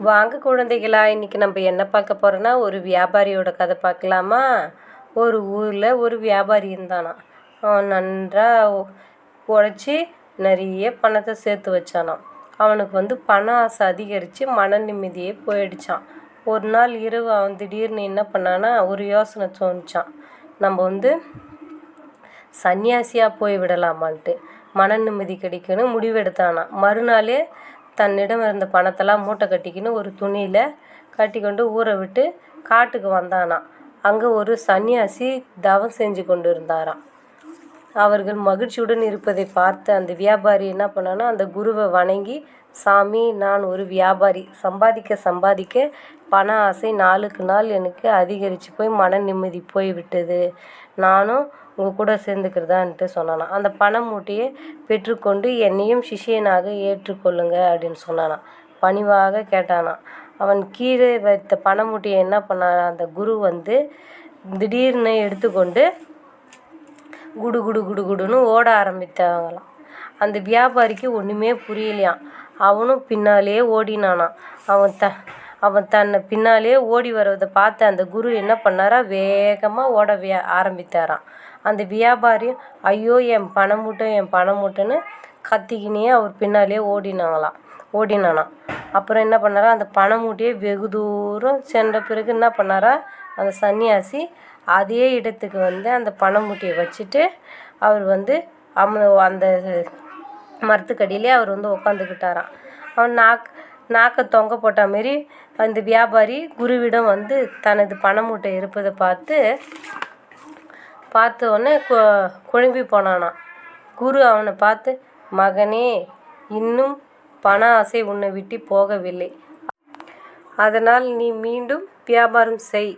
வாங்க குழந்தைகளா, இன்னைக்கு நம்ம என்ன பார்க்க போகிறோன்னா, ஒரு வியாபாரியோட கதை பார்க்கலாமா? ஒரு ஊரில் ஒரு வியாபாரி இருந்தானாம். அவன் நன்றாக உழைச்சி நிறைய பணத்தை சேர்த்து வச்சானாம். அவனுக்கு பண ஆசை அதிகரித்து மன நிம்மதியே போயிடுச்சான். ஒரு நாள் இரவு அவன் திடீர்னு என்ன பண்ணான்னா, ஒரு யோசனை தோணுச்சான். நம்ம சன்னியாசியாக போய் விடலாமான்ட்டு மன நிம்மதி கிடைக்குன்னு முடிவெடுத்தானா. மறுநாளே தன்னிடம் இருந்த பணத்தெல்லாம் மூட்டை கட்டிக்கின்னு ஒரு துணியில் கட்டிக்கொண்டு ஊரை விட்டு காட்டுக்கு வந்தானாம். அங்கே ஒரு சன்னியாசி தவம் செஞ்சு கொண்டு இருந்தாராம். அவர்கள் மகிழ்ச்சியுடன் இருப்பதை பார்த்து அந்த வியாபாரி என்ன பண்ணான்னா, அந்த குருவை வணங்கி, சாமி, நான் ஒரு வியாபாரி, சம்பாதிக்க பண ஆசை நாளுக்கு நாள் எனக்கு அதிகரித்து போய் மன நிம்மதி போய்விட்டது, நானும் உங்கள் கூட சேர்ந்துக்கிறதான்ட்டு சொன்னானாம். அந்த பண மூட்டையை பெற்றுக்கொண்டு என்னையும் சிஷியனாக ஏற்றுக்கொள்ளுங்க அப்படின்னு சொன்னானாம். பணிவாக கேட்டானாம். அவன் கீழே வைத்த பண மூட்டையை என்ன பண்ணானா, அந்த குரு திடீர்னு எடுத்துக்கொண்டு குடு குடு குடு குடுன்னு ஓட ஆரம்பித்தாங்களாம். அந்த வியாபாரிக்கு ஒன்றுமே புரியலையாம். அவனும் பின்னாலேயே ஓடினானான். அவன் தன்னை பின்னாலே ஓடி வருவதை பார்த்து அந்த குரு என்ன பண்ணாரா, வேகமாக ஓட ஆரம்பித்தாராம். அந்த வியாபாரியும் ஐயோ என் பண மூட்டைன்னு கத்திக்கினே அவர் பின்னாலே ஓடினானாம். அப்புறம் என்ன பண்ணாரா, அந்த பண மூட்டையை வெகு தூரம் சென்ற பிறகு என்ன பண்ணாரா, அந்த சன்னியாசி அதே இடத்துக்கு அந்த பண மூட்டையை வச்சுட்டு அவர் அந்த மரத்துக்கடியிலே அவர் உட்காந்துக்கிட்டாராம். அவன் நாக்கை தொங்க போட்ட மாரி அந்த வியாபாரி குருவிடம் தனது பண மூட்டை இருப்பதை பார்த்த உடனே குழம்பி போனானாம். குரு அவனை பார்த்து, மகனே, இன்னும் பண ஆசை உன்னை விட்டு போகவில்லை. அதனால் நீ மீண்டும் வியாபாரம் செய்.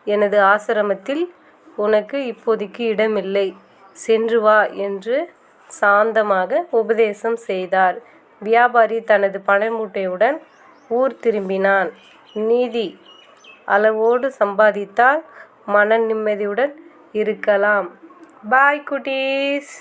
எனது ஆசிரமத்தில் உனக்கு இப்போதைக்கு இடமில்லை, சென்று வா என்று சாந்தமாக உபதேசம் செய்தார். வியாபாரி தனது பண மூட்டையுடன் ஊர் திரும்பினான். நீதி: அளவோடு சம்பாதித்தால் மன நிம்மதியுடன் இருக்கலாம். பாய் குட்டீஸ்.